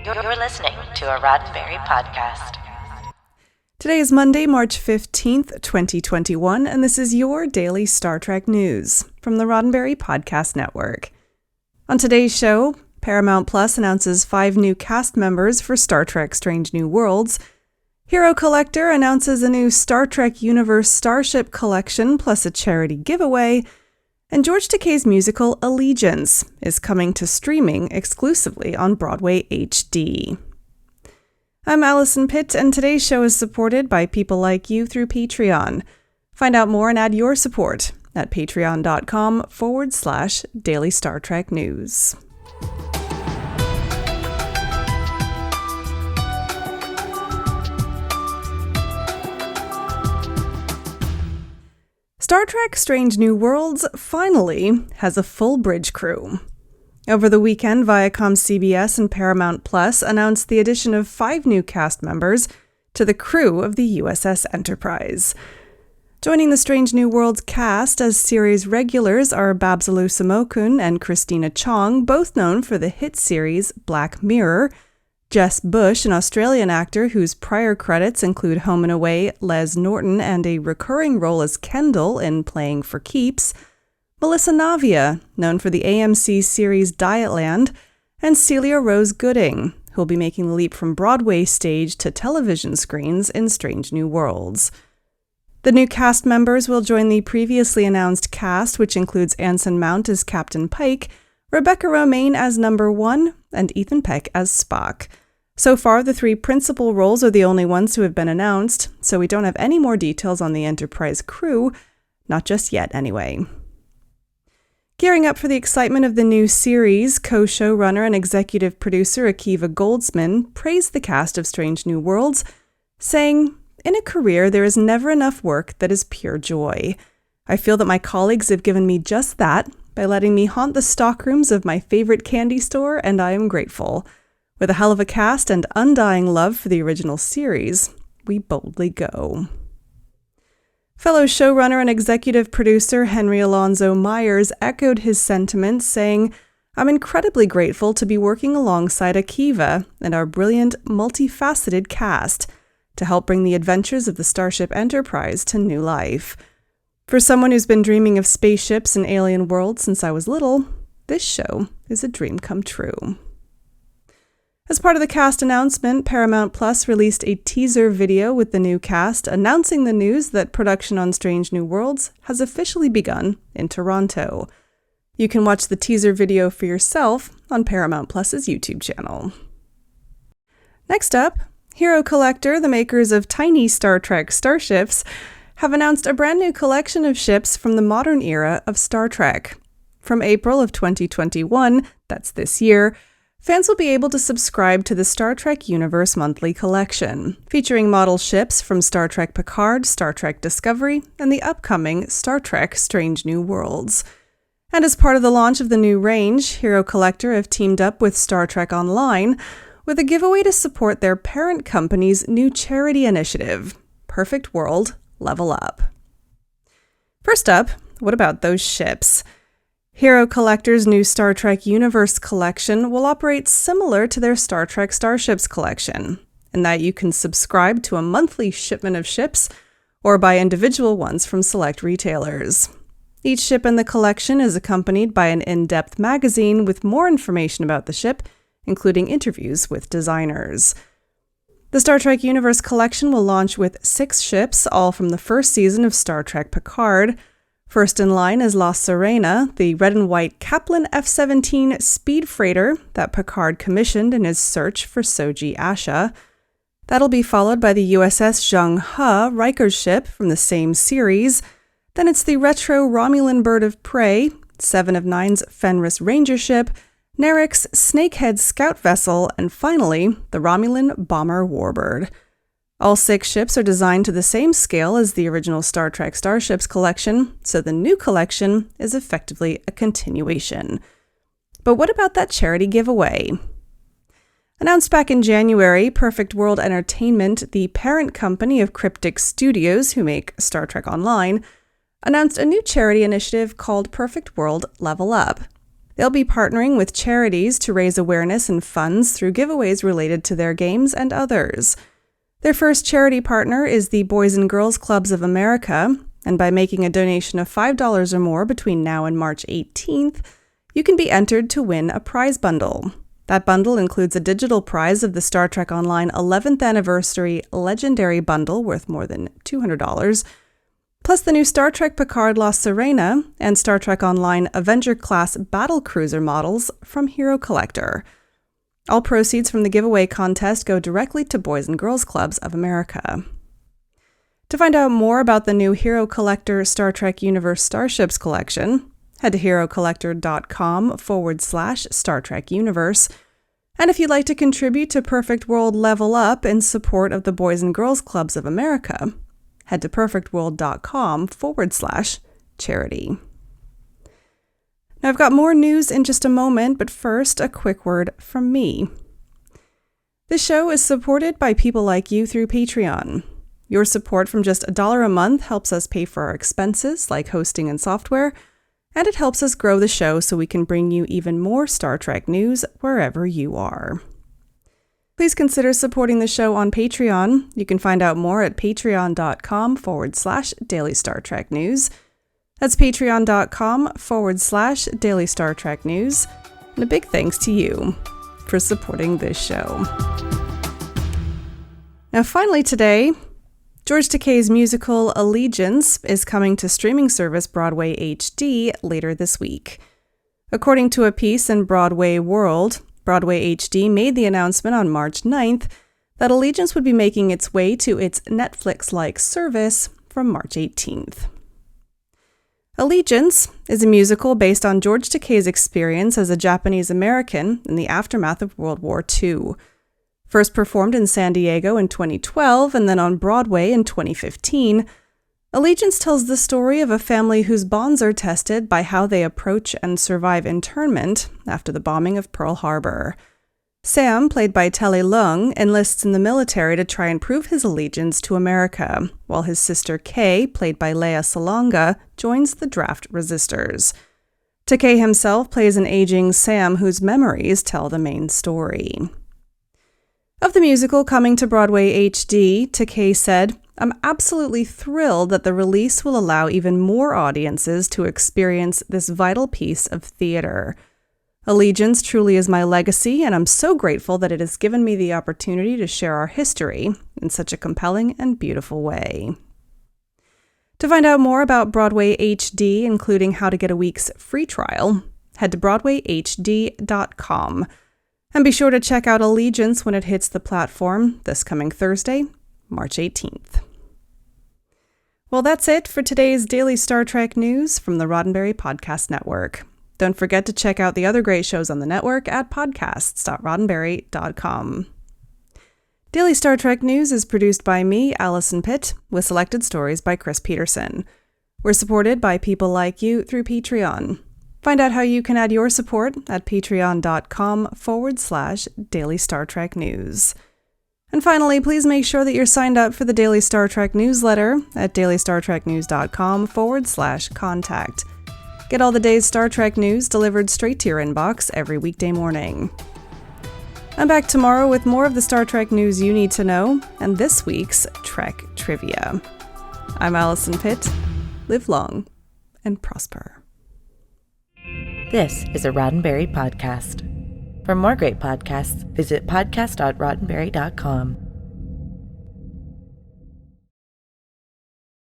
You're listening to a Roddenberry podcast. Today is Monday, March 15th, 2021, and this is your daily Star Trek news from the Roddenberry Podcast Network. On today's show, Paramount Plus announces 5 new cast members for Star Trek Strange New Worlds. Hero Collector announces a new Star Trek Universe Starship collection plus a charity giveaway. And George Takei's musical Allegiance is coming to streaming exclusively on BroadwayHD. I'm Alison Pitt, and today's show is supported by people like you through Patreon. Find out more and add your support at patreon.com/Daily Star Trek News. Star Trek Strange New Worlds finally has a full bridge crew. Over the weekend, Viacom CBS and Paramount Plus announced the addition of 5 new cast members to the crew of the USS Enterprise. Joining the Strange New Worlds cast as series regulars are Babsalu Samokun and Christina Chong, both known for the hit series Black Mirror, Jess Bush, an Australian actor whose prior credits include Home and Away, Les Norton, and a recurring role as Kendall in Playing for Keeps, Melissa Navia, known for the AMC series Dietland, and Celia Rose Gooding, who will be making the leap from Broadway stage to television screens in Strange New Worlds. The new cast members will join the previously announced cast, which includes Anson Mount as Captain Pike, Rebecca Romaine as Number 1, and Ethan Peck as Spock. So far, the 3 principal roles are the only ones who have been announced, so we don't have any more details on the Enterprise crew, not just yet anyway. Gearing up for the excitement of the new series, co-showrunner and executive producer Akiva Goldsman praised the cast of Strange New Worlds, saying, "In a career, there is never enough work that is pure joy. I feel that my colleagues have given me just that by letting me haunt the stockrooms of my favorite candy store, and I am grateful. With a hell of a cast and undying love for the original series, we boldly go." Fellow showrunner and executive producer Henry Alonzo Myers echoed his sentiments, saying, "I'm incredibly grateful to be working alongside Akiva and our brilliant, multifaceted cast to help bring the adventures of the Starship Enterprise to new life. For someone who's been dreaming of spaceships and alien worlds since I was little, this show is a dream come true." As part of the cast announcement, Paramount Plus released a teaser video with the new cast announcing the news that production on Strange New Worlds has officially begun in Toronto. You can watch the teaser video for yourself on Paramount Plus's YouTube channel. Next up, Hero Collector, the makers of tiny Star Trek starships, have announced a brand new collection of ships from the modern era of Star Trek. From April of 2021, that's this year, fans will be able to subscribe to the Star Trek Universe Monthly Collection, featuring model ships from Star Trek Picard, Star Trek Discovery, and the upcoming Star Trek Strange New Worlds. And as part of the launch of the new range, Hero Collector have teamed up with Star Trek Online with a giveaway to support their parent company's new charity initiative, Perfect World Level Up. First up, what about those ships? Hero Collector's new Star Trek Universe collection will operate similar to their Star Trek Starships collection, in that you can subscribe to a monthly shipment of ships or buy individual ones from select retailers. Each ship in the collection is accompanied by an in-depth magazine with more information about the ship, including interviews with designers. The Star Trek Universe collection will launch with 6 ships, all from the first season of Star Trek Picard. First in line is La Sirena, the red and white Kaplan F-17 speed freighter that Picard commissioned in his search for Soji Asha. That'll be followed by the USS Zheng He, Riker's ship from the same series. Then it's the retro Romulan Bird of Prey, 7 of 9's Fenris Ranger ship, Narek's Snakehead scout vessel, and finally, the Romulan Bomber Warbird. All 6 ships are designed to the same scale as the original Star Trek Starships collection, so the new collection is effectively a continuation. But what about that charity giveaway? Announced back in January, Perfect World Entertainment, the parent company of Cryptic Studios, who make Star Trek Online, announced a new charity initiative called Perfect World Level Up. They'll be partnering with charities to raise awareness and funds through giveaways related to their games and others. Their first charity partner is the Boys and Girls Clubs of America, and by making a donation of $5 or more between now and March 18th, you can be entered to win a prize bundle. That bundle includes a digital prize of the Star Trek Online 11th Anniversary Legendary Bundle worth more than $200, plus the new Star Trek Picard La Sirena and Star Trek Online Avenger-class battlecruiser models from Hero Collector. All proceeds from the giveaway contest go directly to Boys and Girls Clubs of America. To find out more about the new Hero Collector Star Trek Universe Starships collection, head to herocollector.com/Star Trek Universe. And if you'd like to contribute to Perfect World Level Up in support of the Boys and Girls Clubs of America, head to perfectworld.com/charity. Now, I've got more news in just a moment, but first, a quick word from me. This show is supported by people like you through Patreon. Your support from just $1 a month helps us pay for our expenses, like hosting and software, and it helps us grow the show so we can bring you even more Star Trek news wherever you are. Please consider supporting the show on Patreon. You can find out more at patreon.com/Daily Star Trek News. That's patreon.com/Daily Star Trek News. And a big thanks to you for supporting this show. Now, finally today, George Takei's musical Allegiance is coming to streaming service BroadwayHD later this week. According to a piece in Broadway World, BroadwayHD made the announcement on March 9th that Allegiance would be making its way to its Netflix-like service from March 18th. Allegiance is a musical based on George Takei's experience as a Japanese American in the aftermath of World War II. First performed in San Diego in 2012 and then on Broadway in 2015, Allegiance tells the story of a family whose bonds are tested by how they approach and survive internment after the bombing of Pearl Harbor. Sam, played by Telly Leung, enlists in the military to try and prove his allegiance to America, while his sister Kay, played by Lea Salonga, joins the draft resistors. Takei himself plays an aging Sam whose memories tell the main story. Of the musical coming to BroadwayHD, Takei said, "I'm absolutely thrilled that the release will allow even more audiences to experience this vital piece of theater. Allegiance truly is my legacy, and I'm so grateful that it has given me the opportunity to share our history in such a compelling and beautiful way." To find out more about BroadwayHD, including how to get a week's free trial, head to BroadwayHD.com. And be sure to check out Allegiance when it hits the platform this coming Thursday, March 18th. Well, that's it for today's Daily Star Trek news from the Roddenberry Podcast Network. Don't forget to check out the other great shows on the network at podcasts.roddenberry.com. Daily Star Trek News is produced by me, Alison Pitt, with selected stories by Chris Peterson. We're supported by people like you through Patreon. Find out how you can add your support at patreon.com/Daily Star Trek News. And finally, please make sure that you're signed up for the Daily Star Trek newsletter at dailystartreknews.com/contact. Get all the day's Star Trek news delivered straight to your inbox every weekday morning. I'm back tomorrow with more of the Star Trek news you need to know and this week's Trek Trivia. I'm Alison Pitt. Live long and prosper. This is a Roddenberry podcast. For more great podcasts, visit podcast.roddenberry.com.